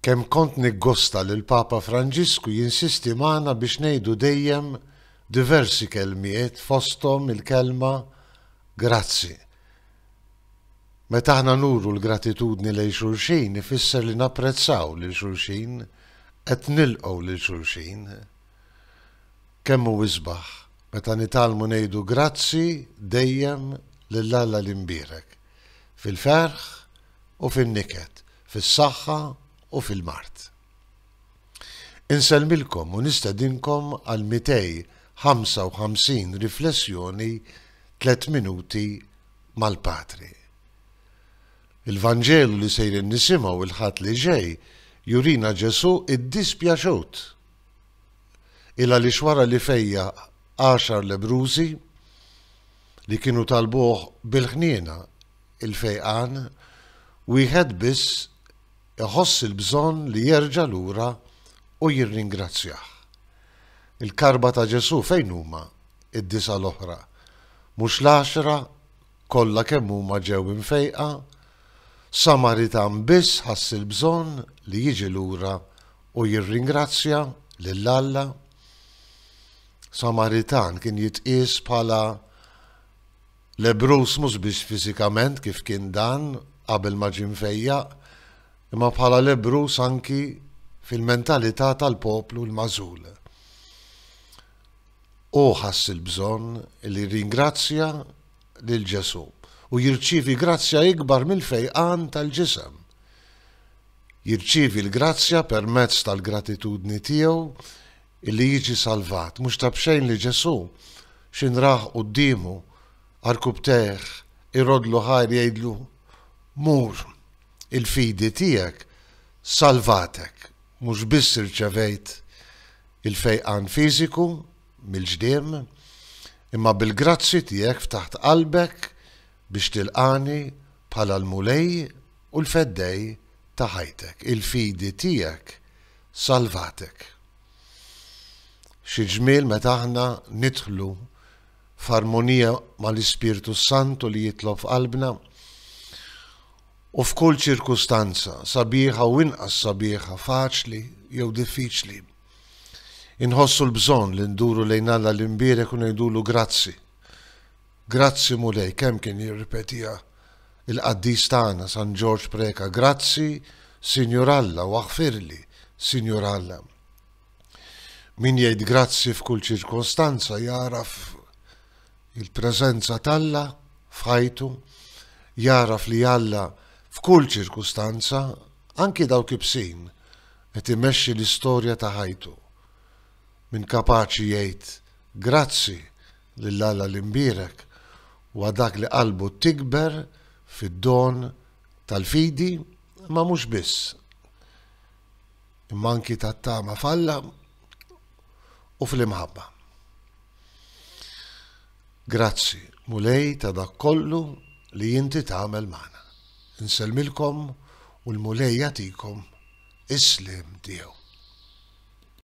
Kemm kont niggosta li l-Papa Franġisku jinsisti magħna biex ngħidu dejjem diversi kelmiet fosthom il-kelma grazzi. Meta aħna nuru l-gratitudni lejn xulxin ifisser li napprezzaw lil xulxin, qed nilqgħu lil xulxin. Kemm hu isbaħ meta nitalmu ngħidu grazzi dejjem lil Alla l-imbierek, fil-ferħ u fin-niket, fis-saħħa u fil-mart. Insellmilkom u nistedinkom għal 255 riflessjoni 3 minuti mal-Patri. Il-Vanġelu li sejrin nisimgħu il-ħadd li ġej jurina Ġesu id-dispjaċut. Illa li xwara li fejja 10 lebrużi li kienu talbuh bil-ħniena il-fejqan, wieħed biss iħoss il-bżonn li jerġa' lura u jirringrazzjah. Il-karba ta' Ġesu fejn huma id-9 l-oħra? Mhux l-10 kollha kemm huma ġew imfejqa? Samaritan biss ħass il-bżonn li jiġi lura u jirringrazzja lil Alla. Samaritan kien jitqies bħala lebrus mhux biex fiżikament kif kien dan qabel ma ġie mfejjaq, imma bħala lebrus anki fil-mentalità tal-poplu l-magħżul. U ħass il-bżonn li ringrazzja lil Ġesu u jirċievi grazzja ikbar mill-fejqan tal-ġisem. Jirċievi l-grazzja permezz tal-gratitudni tiegħu illi jiġi salvat, mhux ta' bxejn li Ġesu x'inraħ qudiemu arkubteħ irodlu ħajr jgħidlu mur il-fidi tiegħek salvatek, mhux biss irċevejt il-fejqan fiżiku mill-ġdiem, imma bil-grazzi tiegħek ftaħt qalbek biex tilqani bħala l-mulej u l-feddej ta' ħajtek. Il-fidi tiegħek salvatek. Xi ġmiel meta aħna nidħlu f'armonija mal-Ispirtu Santu li jitlob f'qalbna u f'kull ċirkustanza sabiħa u inqas sabiħa, faċli jew diffiċli. Inħossu l-bżonn li nduru lejn Alla l-imbierek u ngħidulu grazzi. Grazzi mulej, kemm kien jirripetija il-qaddis tagħna San Ġorġ Preka, grazzi Sinjur Alla u aħfirli Sinjur Alla. Min jgħid grazzi f'kull ċirkostanza jaraf il-preżenza t'Alla f'ħajtu, jaraf li Alla f'kull ċirkustanza, anki dawk ibsin, qed imexxi l-istorja ta' ħajtu. Min kapaċi jgħid grazzi lil Alla l-imbierek u dak li qalbu tikber fid-don tal-fidi, ma mhux biss, imma anki tat-tama f'Alla u fl-imħabba. Grazzi mulej ta' dak kollu li inti tagħmel magħna. Insellmilkom u l-mulej jagħtikom islim tiegħu.